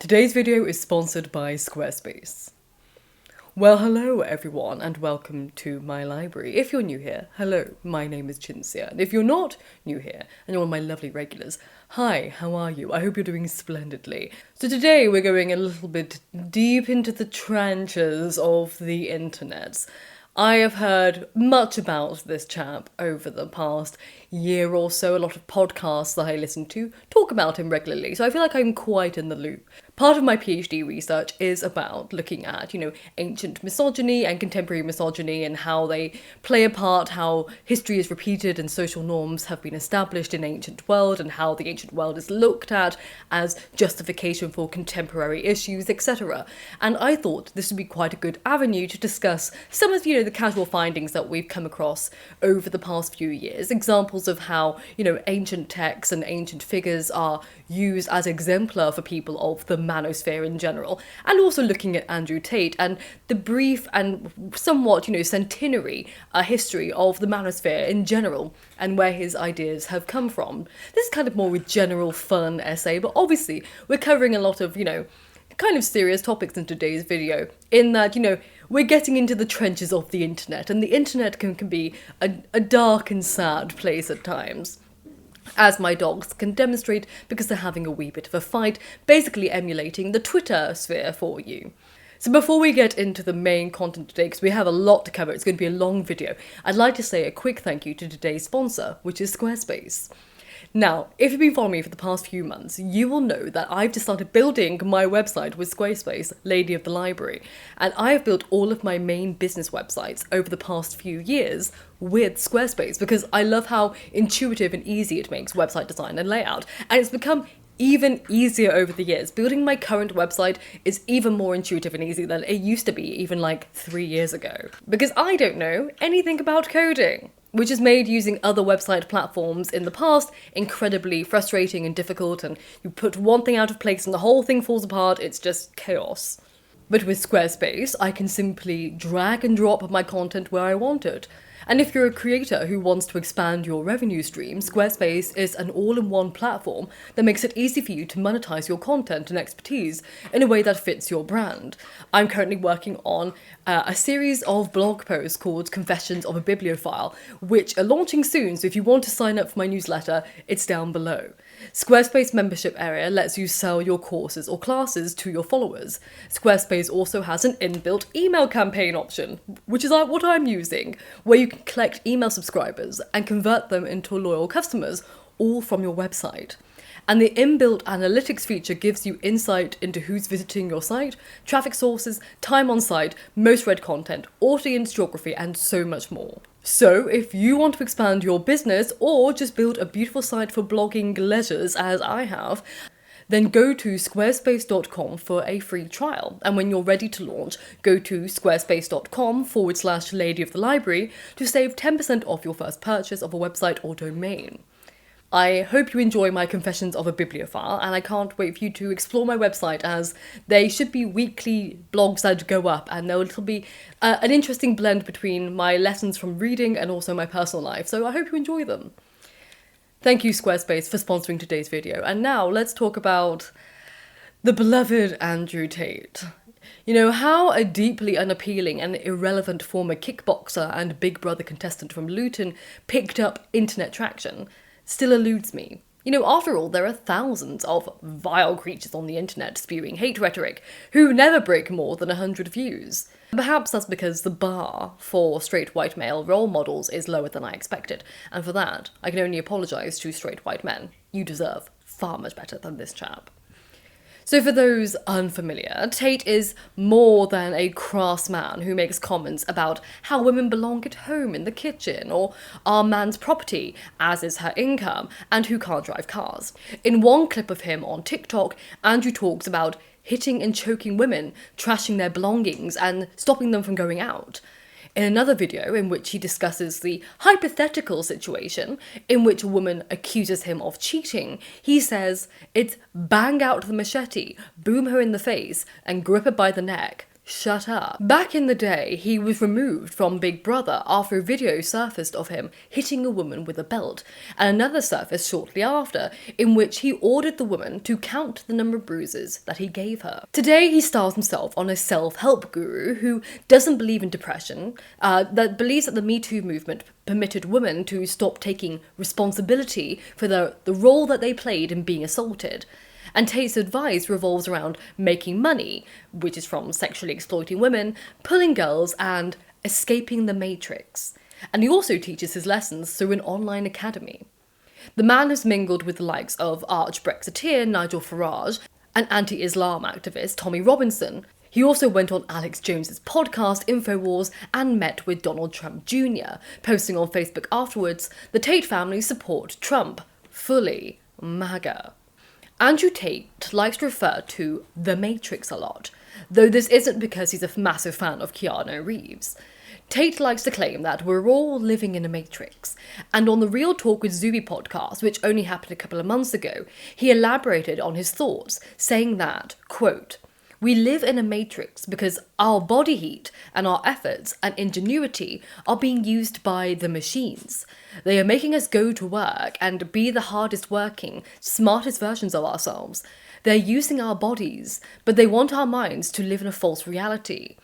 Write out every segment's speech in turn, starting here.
Today's video is sponsored by Squarespace. Well, hello everyone and welcome to my library. If you're new here, hello, my name is Chinsia. And if you're not new here and you're one of my lovely regulars, hi, how are you? I hope you're doing splendidly. So today we're going a little bit deep into the trenches of the internet. I have heard much about this chap over the past year or so. A lot of podcasts that I listen to talk about him regularly, so I feel like I'm quite in the loop. Part of my PhD research is about looking at, ancient misogyny and contemporary misogyny and how they play a part, how history is repeated and social norms have been established in ancient world and how the ancient world is looked at as justification for contemporary issues, etc. And I thought this would be quite a good avenue to discuss some of, the casual findings that we've come across over the past few years, examples of how, ancient texts and ancient figures are used as exemplar for people of the manosphere in general, and also looking at Andrew Tate and the brief and somewhat, centenary history of the manosphere in general and where his ideas have come from. This is kind of more a general fun essay, but obviously we're covering a lot of, kind of serious topics in today's video, in that, we're getting into the trenches of the internet, and the internet can be a dark and sad place at times, as my dogs can demonstrate because they're having a wee bit of a fight, basically emulating the Twitter sphere for you. So before we get into the main content today, because we have a lot to cover, it's going to be a long video, I'd like to say a quick thank you to today's sponsor, which is Squarespace. Now, if you've been following me for the past few months, you will know that I've just started building my website with Squarespace, Lady of the Library, and I have built all of my main business websites over the past few years with Squarespace because I love how intuitive and easy it makes website design and layout, and it's become even easier over the years. Building my current website is even more intuitive and easy than it used to be even like 3 years ago, because I don't know anything about coding, which has made using other website platforms in the past incredibly frustrating and difficult, and you put one thing out of place and the whole thing falls apart. It's just chaos. But with Squarespace, I can simply drag and drop my content where I want it. And if you're a creator who wants to expand your revenue stream, Squarespace is an all-in-one platform that makes it easy for you to monetize your content and expertise in a way that fits your brand. I'm currently working on a series of blog posts called Confessions of a Bibliophile, which are launching soon, so if you want to sign up for my newsletter, it's down below. Squarespace membership area lets you sell your courses or classes to your followers. Squarespace also has an inbuilt email campaign option, which is what I'm using, where you can collect email subscribers and convert them into loyal customers, all from your website. And the inbuilt analytics feature gives you insight into who's visiting your site, traffic sources, time on site, most read content, audience geography, and so much more. So if you want to expand your business or just build a beautiful site for blogging leisures as I have, then go to squarespace.com for a free trial. And when you're ready to launch, go to squarespace.com/Lady of the Library to save 10% off your first purchase of a website or domain. I hope you enjoy my Confessions of a Bibliophile, and I can't wait for you to explore my website, as they should be weekly blogs that go up, and there'll be an interesting blend between my lessons from reading and also my personal life, so I hope you enjoy them. Thank you, Squarespace, for sponsoring today's video, and now let's talk about the beloved Andrew Tate. How a deeply unappealing and irrelevant former kickboxer and Big Brother contestant from Luton picked up internet traction still eludes me. After all, there are thousands of vile creatures on the internet spewing hate rhetoric who never break more than 100 views. Perhaps that's because the bar for straight white male role models is lower than I expected, and for that, I can only apologise to straight white men. You deserve far much better than this chap. So for those unfamiliar, Tate is more than a crass man who makes comments about how women belong at home in the kitchen, or are man's property, as is her income, and who can't drive cars. In one clip of him on TikTok, Andrew talks about hitting and choking women, trashing their belongings, and stopping them from going out. In another video, in which he discusses the hypothetical situation in which a woman accuses him of cheating, he says it's bang out the machete, boom her in the face, and grip her by the neck, Shut up. Back in the day, he was removed from Big Brother after a video surfaced of him hitting a woman with a belt, and another surfaced shortly after, in which he ordered the woman to count the number of bruises that he gave her. Today, he styles himself on a self-help guru who doesn't believe in depression, that believes that the Me Too movement permitted women to stop taking responsibility for the role that they played in being assaulted. And Tate's advice revolves around making money, which is from sexually exploiting women, pulling girls, and escaping the matrix. And he also teaches his lessons through an online academy. The man has mingled with the likes of arch-Brexiteer Nigel Farage and anti-Islam activist Tommy Robinson. He also went on Alex Jones's podcast InfoWars and met with Donald Trump Jr., posting on Facebook afterwards, "The Tate family support Trump. Fully. MAGA." Andrew Tate likes to refer to The Matrix a lot, though this isn't because he's a massive fan of Keanu Reeves. Tate likes to claim that we're all living in a matrix, and on the Real Talk with Zuby podcast, which only happened a couple of months ago, he elaborated on his thoughts, saying that, quote, "We live in a matrix because our body heat and our efforts and ingenuity are being used by the machines. They are making us go to work and be the hardest working, smartest versions of ourselves. They're using our bodies, but they want our minds to live in a false reality.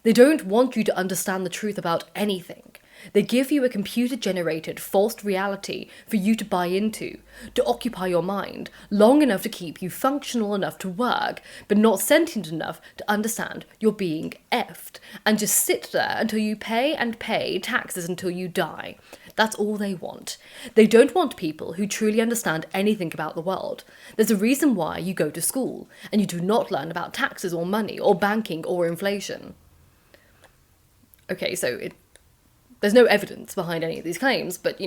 They don't want you to understand the truth about anything. They give you a computer-generated false reality for you to buy into, to occupy your mind, long enough to keep you functional enough to work, but not sentient enough to understand you're being effed, and just sit there until you pay and pay taxes until you die. That's all they want. They don't want people who truly understand anything about the world. There's a reason why you go to school, and you do not learn about taxes or money or banking or inflation." Okay, so there's no evidence behind any of these claims, but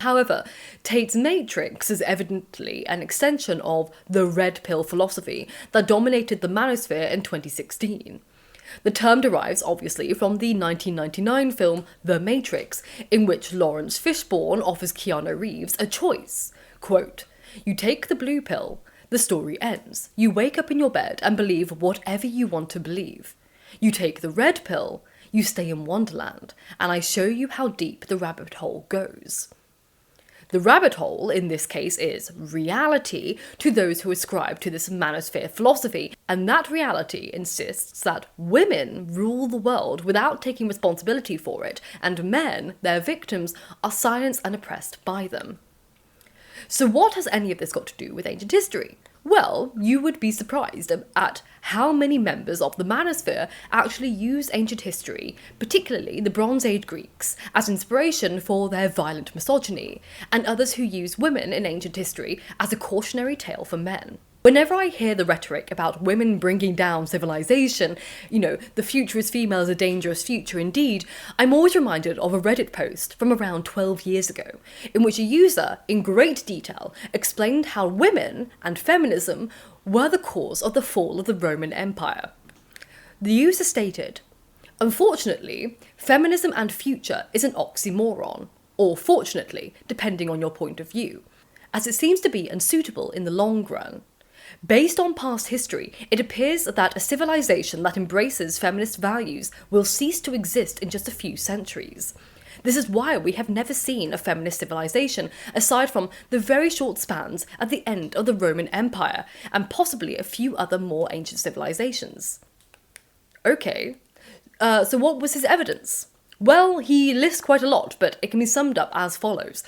However, Tate's matrix is evidently an extension of the red pill philosophy that dominated the manosphere in 2016. The term derives obviously from the 1999 film The Matrix, in which Lawrence Fishburne offers Keanu Reeves a choice. Quote, "You take the blue pill, the story ends. You wake up in your bed and believe whatever you want to believe. You take the red pill, you stay in Wonderland, and I show you how deep the rabbit hole goes." The rabbit hole, in this case, is reality to those who ascribe to this manosphere philosophy, and that reality insists that women rule the world without taking responsibility for it, and men, their victims, are silenced and oppressed by them. So what has any of this got to do with ancient history? Well, you would be surprised at how many members of the manosphere actually use ancient history, particularly the Bronze Age Greeks, as inspiration for their violent misogyny, and others who use women in ancient history as a cautionary tale for men. Whenever I hear the rhetoric about women bringing down civilization, the future is female is a dangerous future indeed, I'm always reminded of a Reddit post from around 12 years ago, in which a user, in great detail, explained how women and feminism were the cause of the fall of the Roman Empire. The user stated, "Unfortunately, feminism and future is an oxymoron, or fortunately, depending on your point of view, as it seems to be unsuitable in the long run. Based on past history, it appears that a civilization that embraces feminist values will cease to exist in just a few centuries. This is why we have never seen a feminist civilization, aside from the very short spans at the end of the Roman Empire, and possibly a few other more ancient civilizations." Okay, so what was his evidence? Well, he lists quite a lot, but it can be summed up as follows.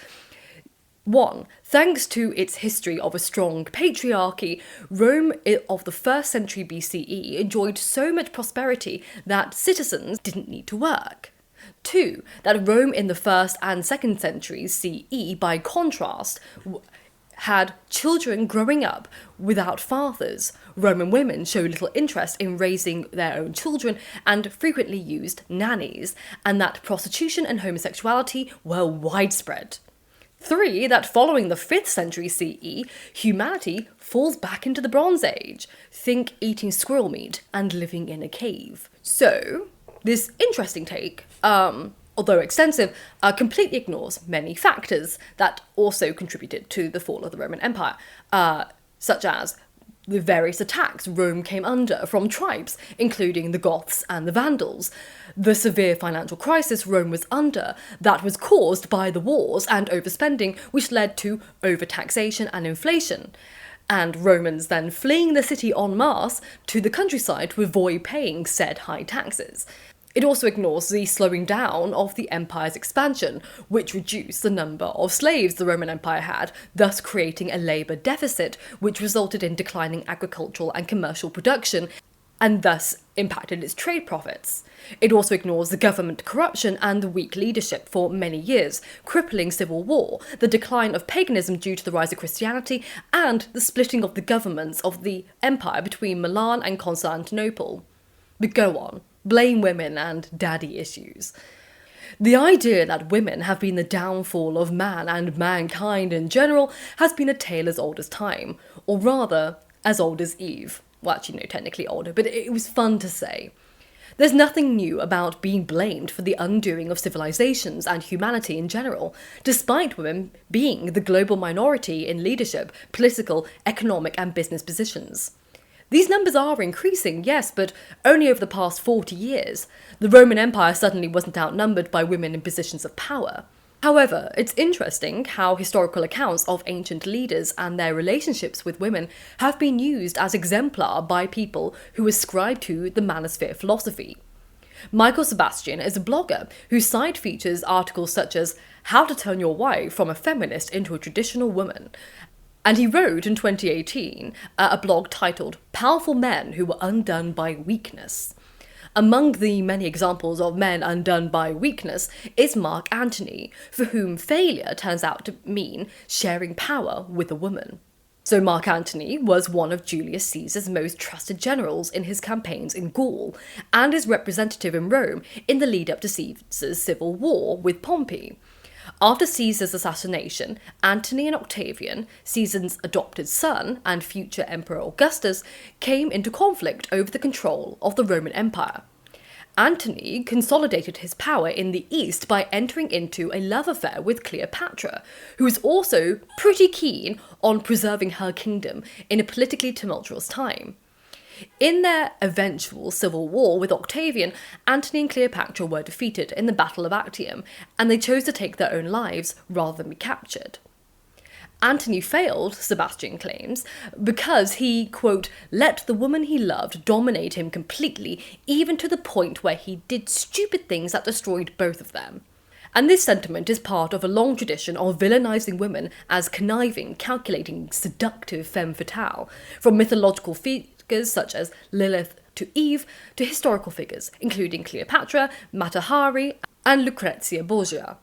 1. Thanks to its history of a strong patriarchy, Rome of the 1st century BCE enjoyed so much prosperity that citizens didn't need to work. 2. That Rome in the 1st and 2nd centuries CE, by contrast, had children growing up without fathers. Roman women showed little interest in raising their own children and frequently used nannies, and that prostitution and homosexuality were widespread. 3. That following the 5th century CE, humanity falls back into the Bronze Age. Think eating squirrel meat and living in a cave. So, this interesting take, although extensive, completely ignores many factors that also contributed to the fall of the Roman Empire, such as the various attacks Rome came under from tribes, including the Goths and the Vandals, the severe financial crisis Rome was under that was caused by the wars and overspending, which led to overtaxation and inflation, and Romans then fleeing the city en masse to the countryside to avoid paying said high taxes. It also ignores the slowing down of the empire's expansion, which reduced the number of slaves the Roman Empire had, thus creating a labour deficit, which resulted in declining agricultural and commercial production, and thus impacted its trade profits. It also ignores the government corruption and the weak leadership for many years, crippling civil war, the decline of paganism due to the rise of Christianity, and the splitting of the governments of the empire between Milan and Constantinople. But go on. Blame women and daddy issues. The idea that women have been the downfall of man and mankind in general has been a tale as old as time, or rather, as old as Eve. Well, actually, no, technically older, but it was fun to say. There's nothing new about being blamed for the undoing of civilizations and humanity in general, despite women being the global minority in leadership, political, economic, and business positions. These numbers are increasing, yes, but only over the past 40 years. The Roman Empire suddenly wasn't outnumbered by women in positions of power. However, it's interesting how historical accounts of ancient leaders and their relationships with women have been used as exemplar by people who ascribe to the manosphere philosophy. Michael Sebastian is a blogger whose site features articles such as How to Turn Your Wife from a Feminist into a Traditional Woman, and he wrote in 2018 a blog titled Powerful Men Who Were Undone by Weakness. Among the many examples of men undone by weakness is Mark Antony, for whom failure turns out to mean sharing power with a woman. So Mark Antony was one of Julius Caesar's most trusted generals in his campaigns in Gaul, and is representative in Rome in the lead-up to Caesar's civil war with Pompey. After Caesar's assassination, Antony and Octavian, Caesar's adopted son and future Emperor Augustus, came into conflict over the control of the Roman Empire. Antony consolidated his power in the east by entering into a love affair with Cleopatra, who was also pretty keen on preserving her kingdom in a politically tumultuous time. In their eventual civil war with Octavian, Antony and Cleopatra were defeated in the Battle of Actium, and they chose to take their own lives rather than be captured. Antony failed, Sebastian claims, because he, quote, let the woman he loved dominate him completely, even to the point where he did stupid things that destroyed both of them. And this sentiment is part of a long tradition of villainising women as conniving, calculating, seductive femme fatale, from mythological figures such as Lilith to Eve, to historical figures, including Cleopatra, Mata Hari, and Lucrezia Borgia.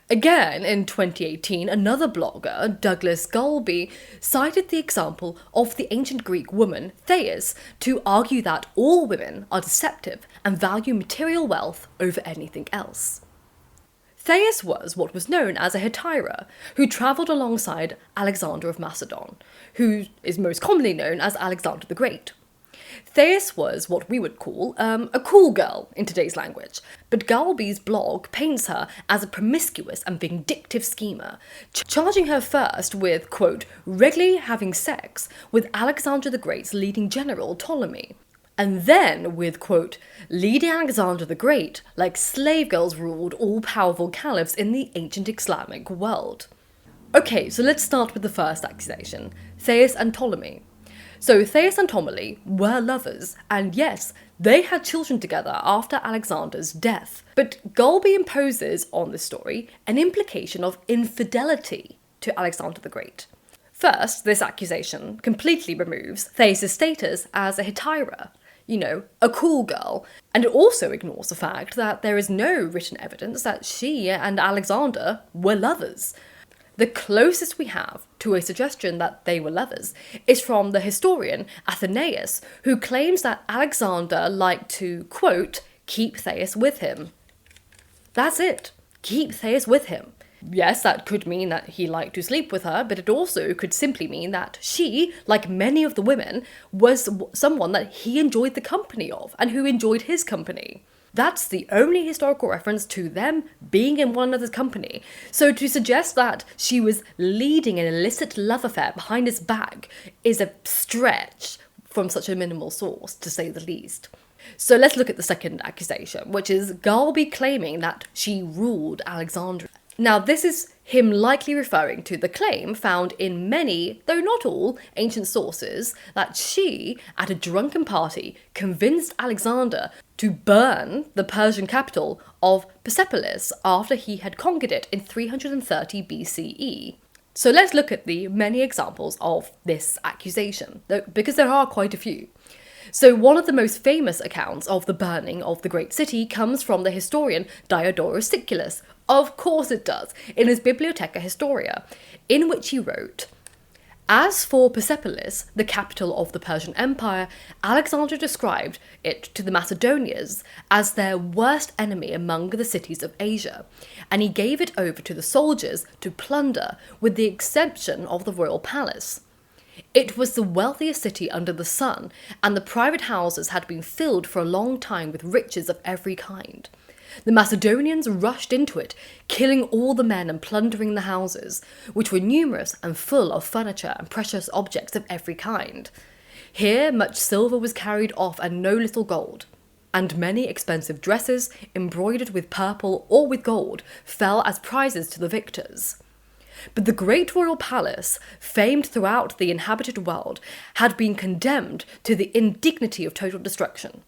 Again, in 2018, another blogger, Douglas Galby, cited the example of the ancient Greek woman Thais to argue that all women are deceptive and value material wealth over anything else. Thais was what was known as a hetaira, who travelled alongside Alexander of Macedon, who is most commonly known as Alexander the Great. Thais was what we would call a cool girl in today's language, but Galby's blog paints her as a promiscuous and vindictive schemer, charging her first with, quote, regularly having sex with Alexander the Great's leading general Ptolemy, and then with, quote, leading Alexander the Great like slave girls ruled all-powerful caliphs in the ancient Islamic world. Okay, so let's start with the first accusation, Thais and Ptolemy. So Thais and Ptolemy were lovers, and yes, they had children together after Alexander's death. But Galby imposes on this story an implication of infidelity to Alexander the Great. First, this accusation completely removes Thais' status as a hetaira, a cool girl, and it also ignores the fact that there is no written evidence that she and Alexander were lovers. The closest we have to a suggestion that they were lovers is from the historian Athenaeus, who claims that Alexander liked to, quote, keep Thais with him. That's it. Keep Thais with him. Yes, that could mean that he liked to sleep with her, but it also could simply mean that she, like many of the women, was someone that he enjoyed the company of and who enjoyed his company. That's the only historical reference to them being in one another's company. So to suggest that she was leading an illicit love affair behind his back is a stretch from such a minimal source, to say the least. So let's look at the second accusation, which is Galby claiming that she ruled Alexandria. Now, this is him likely referring to the claim found in many, though not all, ancient sources that she, at a drunken party, convinced Alexander to burn the Persian capital of Persepolis after he had conquered it in 330 BCE. So let's look at the many examples of this accusation, because there are quite a few. So one of the most famous accounts of the burning of the great city comes from the historian Diodorus Siculus. Of course it does, in his Bibliotheca Historia, in which he wrote, "As for Persepolis, the capital of the Persian Empire, Alexander described it to the Macedonians as their worst enemy among the cities of Asia, and he gave it over to the soldiers to plunder, with the exception of the royal palace. It was the wealthiest city under the sun, and the private houses had been filled for a long time with riches of every kind. The Macedonians rushed into it, killing all the men and plundering the houses, which were numerous and full of furniture and precious objects of every kind. Here much silver was carried off and no little gold, and many expensive dresses, embroidered with purple or with gold, fell as prizes to the victors. But the great royal palace, famed throughout the inhabited world, had been condemned to the indignity of total destruction.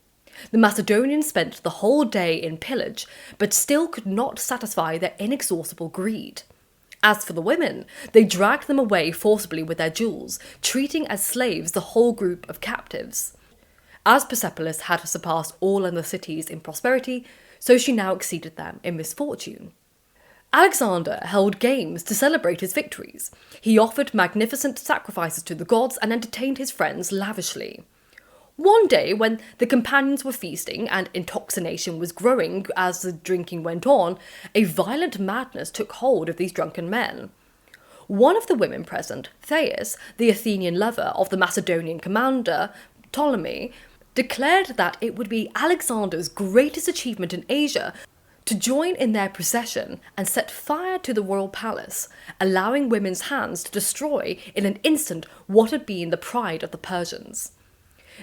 The Macedonians spent the whole day in pillage, but still could not satisfy their inexhaustible greed. As for the women, they dragged them away forcibly with their jewels, treating as slaves the whole group of captives. As Persepolis had surpassed all other cities in prosperity, so she now exceeded them in misfortune. Alexander held games to celebrate his victories. He offered magnificent sacrifices to the gods and entertained his friends lavishly. One day, when the companions were feasting and intoxication was growing as the drinking went on, a violent madness took hold of these drunken men. One of the women present, Thais, the Athenian lover of the Macedonian commander, Ptolemy, declared that it would be Alexander's greatest achievement in Asia to join in their procession and set fire to the royal palace, allowing women's hands to destroy in an instant what had been the pride of the Persians.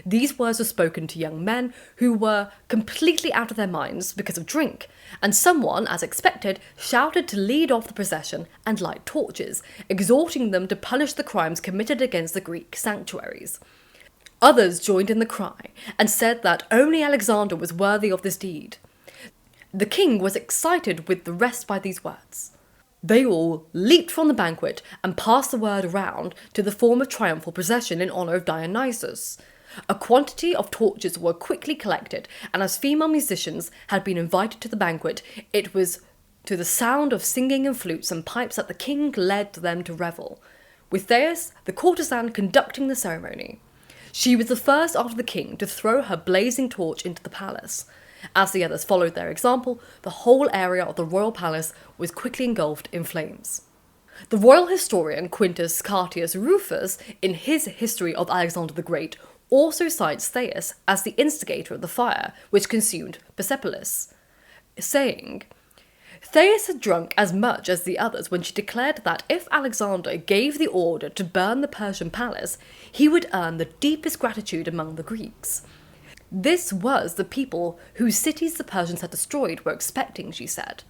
These words were spoken to young men who were completely out of their minds because of drink, and someone, as expected, shouted to lead off the procession and light torches, exhorting them to punish the crimes committed against the Greek sanctuaries. Others joined in the cry and said that only Alexander was worthy of this deed. The king was excited with the rest by these words. They all leaped from the banquet and passed the word around to the form of triumphal procession in honour of Dionysus. A quantity of torches were quickly collected, and as female musicians had been invited to the banquet, it was to the sound of singing and flutes and pipes that the king led them to revel, with Thais, the courtesan, conducting the ceremony. She was the first after the king to throw her blazing torch into the palace. As the others followed their example, the whole area of the royal palace was quickly engulfed in flames. The royal historian Quintus Curtius Rufus, in his History of Alexander the Great, also cites Thais as the instigator of the fire which consumed Persepolis, saying, "Thais had drunk as much as the others when she declared that if Alexander gave the order to burn the Persian palace, he would earn the deepest gratitude among the Greeks. This was the people whose cities the Persians had destroyed were expecting," she said.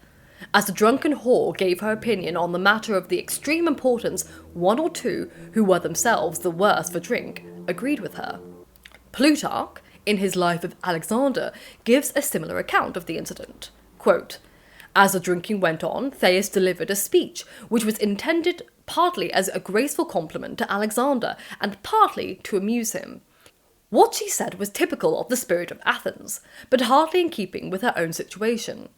As the drunken whore gave her opinion on the matter of the extreme importance, one or two, who were themselves the worst for drink, agreed with her. Plutarch, in his Life of Alexander, gives a similar account of the incident. Quote, "As the drinking went on, Thais delivered a speech, which was intended partly as a graceful compliment to Alexander and partly to amuse him. What she said was typical of the spirit of Athens, but hardly in keeping with her own situation.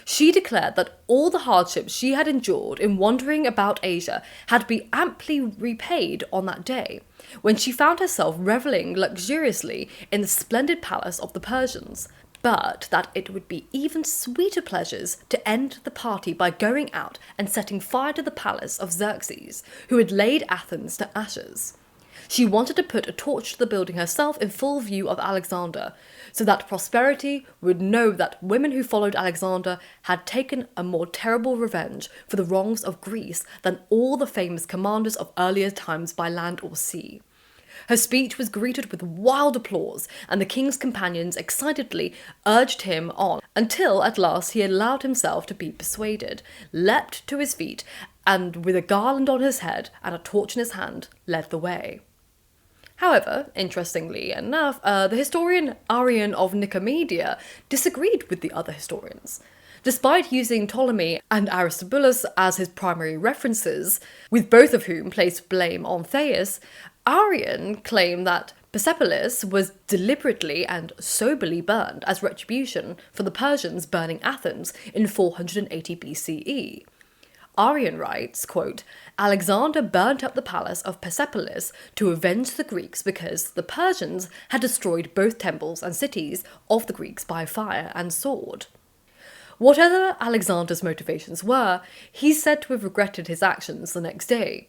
She declared that all the hardships she had endured in wandering about Asia had been amply repaid on that day, when she found herself revelling luxuriously in the splendid palace of the Persians, but that it would be even sweeter pleasures to end the party by going out and setting fire to the palace of Xerxes, who had laid Athens to ashes. She wanted to put a torch to the building herself in full view of Alexander, so that posterity would know that women who followed Alexander had taken a more terrible revenge for the wrongs of Greece than all the famous commanders of earlier times by land or sea. Her speech was greeted with wild applause, and the king's companions excitedly urged him on, until at last he allowed himself to be persuaded, leapt to his feet, and with a garland on his head and a torch in his hand, led the way. However, interestingly enough, the historian Arrian of Nicomedia disagreed with the other historians. Despite using Ptolemy and Aristobulus as his primary references, with both of whom placed blame on Thais, Arrian claimed that Persepolis was deliberately and soberly burned as retribution for the Persians burning Athens in 480 BCE. Arrian writes, quote, Alexander burnt up the palace of Persepolis to avenge the Greeks because the Persians had destroyed both temples and cities of the Greeks by fire and sword. Whatever Alexander's motivations were, he's said to have regretted his actions the next day.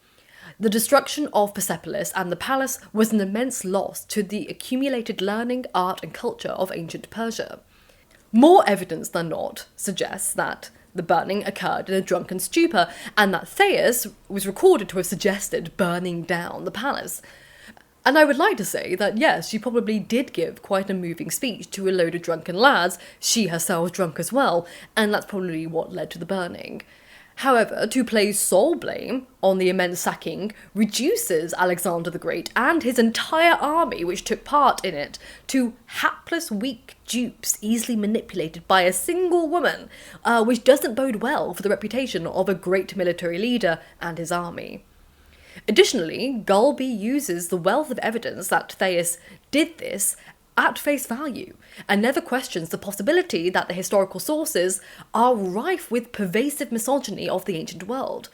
The destruction of Persepolis and the palace was an immense loss to the accumulated learning, art and culture of ancient Persia. More evidence than not suggests that the burning occurred in a drunken stupor, and that Thais was recorded to have suggested burning down the palace. And I would like to say that yes, she probably did give quite a moving speech to a load of drunken lads, she herself was drunk as well, and that's probably what led to the burning. However, to place sole blame on the immense sacking reduces Alexander the Great and his entire army which took part in it to hapless, weak dupes easily manipulated by a single woman, which doesn't bode well for the reputation of a great military leader and his army. Additionally, Gulby uses the wealth of evidence that Thais did this at face value, and never questions the possibility that the historical sources are rife with pervasive misogyny of the ancient world.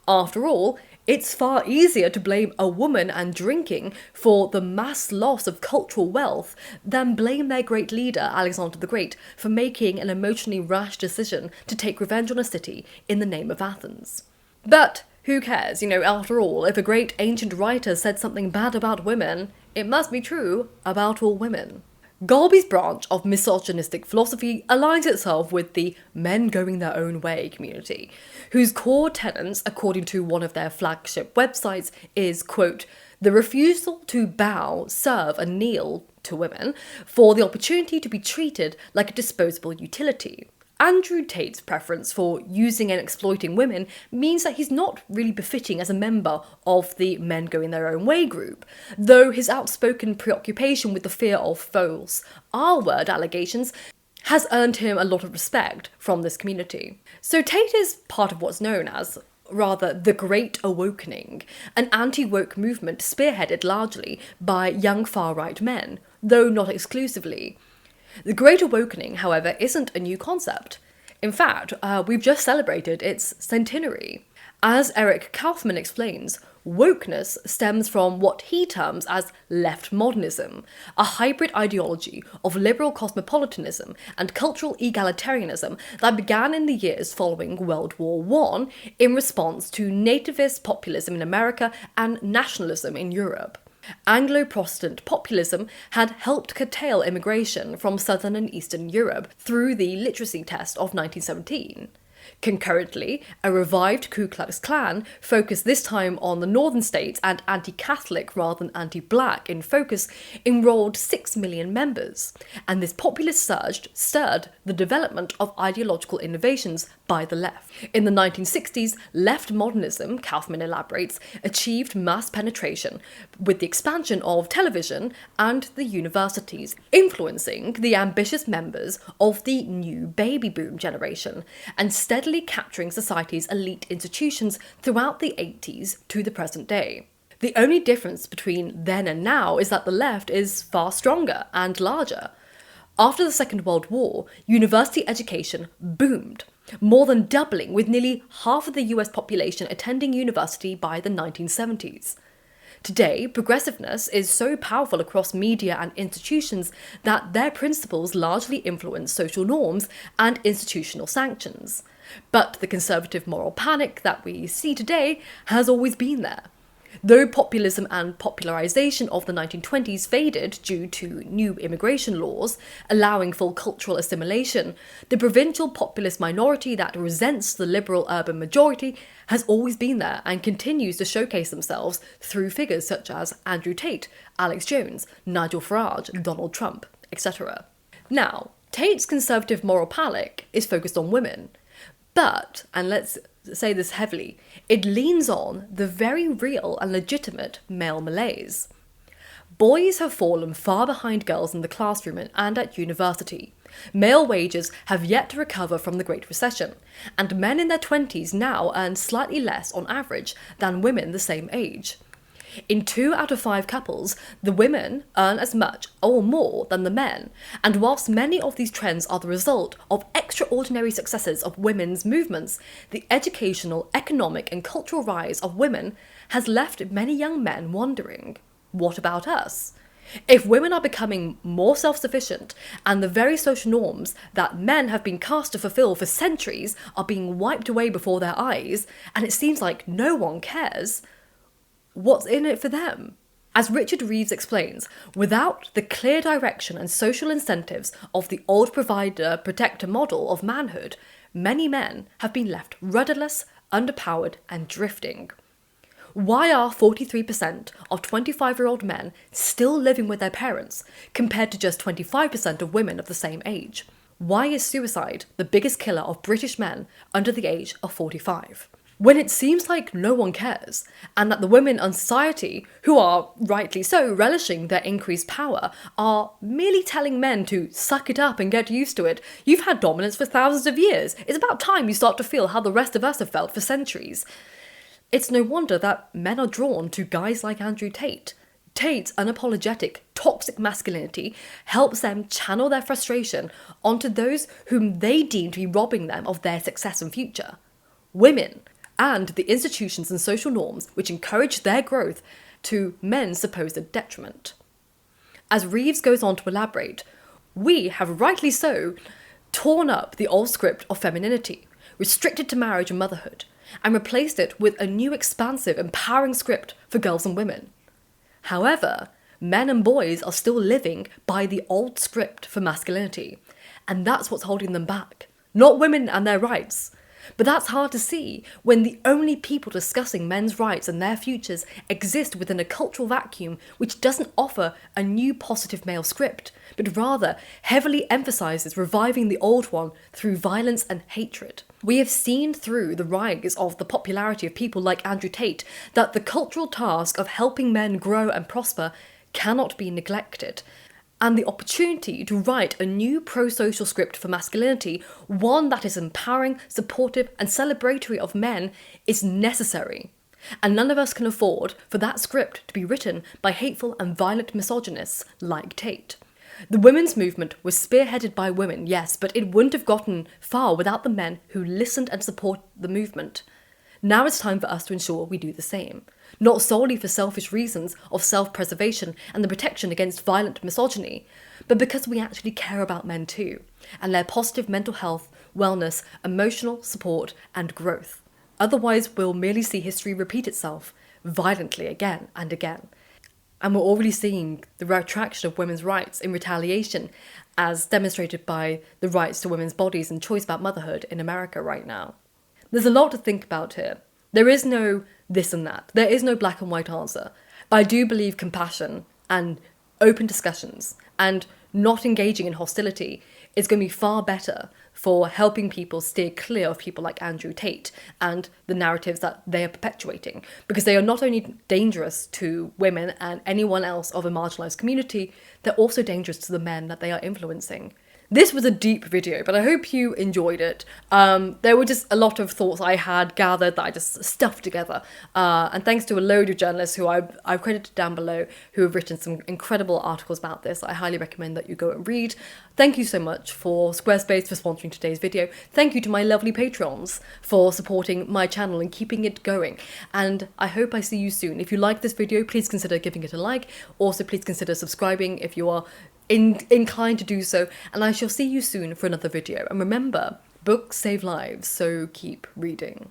After all, it's far easier to blame a woman and drinking for the mass loss of cultural wealth than blame their great leader, Alexander the Great, for making an emotionally rash decision to take revenge on a city in the name of Athens. But who cares? After all, if a great ancient writer said something bad about women, it must be true about all women. Gulby's branch of misogynistic philosophy aligns itself with the men going their own way community, whose core tenets, according to one of their flagship websites, is, quote, the refusal to bow, serve and kneel to women for the opportunity to be treated like a disposable utility. Andrew Tate's preference for using and exploiting women means that he's not really befitting as a member of the men going their own way group, though his outspoken preoccupation with the fear of false R-word allegations has earned him a lot of respect from this community. So Tate is part of what's known as, rather, the Great Awokening, an anti-woke movement spearheaded largely by young far-right men, though not exclusively. The Great Awokening, however, isn't a new concept. In fact, we've just celebrated its centenary. As Eric Kaufman explains, wokeness stems from what he terms as left modernism, a hybrid ideology of liberal cosmopolitanism and cultural egalitarianism that began in the years following World War I in response to nativist populism in America and nationalism in Europe. Anglo-Protestant populism had helped curtail immigration from southern and eastern Europe through the literacy test of 1917. Concurrently, a revived Ku Klux Klan, focused this time on the northern states and anti-Catholic rather than anti-black in focus, enrolled 6 million members, and this populist surge stirred the development of ideological innovations by the left. In the 1960s, left modernism, Kaufman elaborates, achieved mass penetration with the expansion of television and the universities, influencing the ambitious members of the new baby boom generation, and steadily capturing society's elite institutions throughout the 80s to the present day. The only difference between then and now is that the left is far stronger and larger. After the Second World War, university education boomed, more than doubling, with nearly half of the US population attending university by the 1970s. Today, progressiveness is so powerful across media and institutions that their principles largely influence social norms and institutional sanctions. But the conservative moral panic that we see today has always been there. Though populism and popularisation of the 1920s faded due to new immigration laws, allowing full cultural assimilation, the provincial populist minority that resents the liberal urban majority has always been there and continues to showcase themselves through figures such as Andrew Tate, Alex Jones, Nigel Farage, Donald Trump, etc. Now, Tate's conservative moral palette is focused on women, but, and let's say this heavily, it leans on the very real and legitimate male malaise. Boys have fallen far behind girls in the classroom and at university. Male wages have yet to recover from the Great Recession, and men in their 20s now earn slightly less on average than women the same age. In 2 out of 5 couples, the women earn as much or more than the men, and whilst many of these trends are the result of extraordinary successes of women's movements, the educational, economic and cultural rise of women has left many young men wondering, what about us? If women are becoming more self-sufficient and the very social norms that men have been cast to fulfill for centuries are being wiped away before their eyes, and it seems like no one cares, what's in it for them? As Richard Reeves explains, without the clear direction and social incentives of the old provider-protector model of manhood, many men have been left rudderless, underpowered and drifting. Why are 43% of 25-year-old men still living with their parents, compared to just 25% of women of the same age? Why is suicide the biggest killer of British men under the age of 45? When it seems like no one cares, and that the women in society, who are, rightly so, relishing their increased power, are merely telling men to suck it up and get used to it. You've had dominance for thousands of years. It's about time you start to feel how the rest of us have felt for centuries. It's no wonder that men are drawn to guys like Andrew Tate. Tate's unapologetic, toxic masculinity helps them channel their frustration onto those whom they deem to be robbing them of their success and future. Women, and the institutions and social norms which encourage their growth to men's supposed detriment. As Reeves goes on to elaborate, we have rightly so torn up the old script of femininity, restricted to marriage and motherhood, and replaced it with a new expansive, empowering script for girls and women. However, men and boys are still living by the old script for masculinity, and that's what's holding them back, not women and their rights. But that's hard to see when the only people discussing men's rights and their futures exist within a cultural vacuum which doesn't offer a new positive male script, but rather heavily emphasises reviving the old one through violence and hatred. We have seen through the rise of the popularity of people like Andrew Tate that the cultural task of helping men grow and prosper cannot be neglected. And the opportunity to write a new pro-social script for masculinity, one that is empowering, supportive and celebratory of men, is necessary. And none of us can afford for that script to be written by hateful and violent misogynists like Tate. The women's movement was spearheaded by women, yes, but it wouldn't have gotten far without the men who listened and supported the movement. Now it's time for us to ensure we do the same. Not solely for selfish reasons of self-preservation and the protection against violent misogyny, but because we actually care about men too, and their positive mental health, wellness, emotional support and growth. Otherwise, we'll merely see history repeat itself violently again and again. And we're already seeing the retraction of women's rights in retaliation, as demonstrated by the rights to women's bodies and choice about motherhood in America right now. There's a lot to think about here. There is no this and that. There is no black and white answer. But I do believe compassion and open discussions and not engaging in hostility is going to be far better for helping people steer clear of people like Andrew Tate and the narratives that they are perpetuating, because they are not only dangerous to women and anyone else of a marginalised community, they're also dangerous to the men that they are influencing. This was a deep video, but I hope you enjoyed it. There were just a lot of thoughts I had gathered that I just stuffed together. And thanks to a load of journalists who I've credited down below who have written some incredible articles about this. I highly recommend that you go and read. Thank you so much for Squarespace for sponsoring today's video. Thank you to my lovely Patrons for supporting my channel and keeping it going. And I hope I see you soon. If you like this video, please consider giving it a like. Also, please consider subscribing if you are inclined to do so, and I shall see you soon for another video. And remember, books save lives, so keep reading.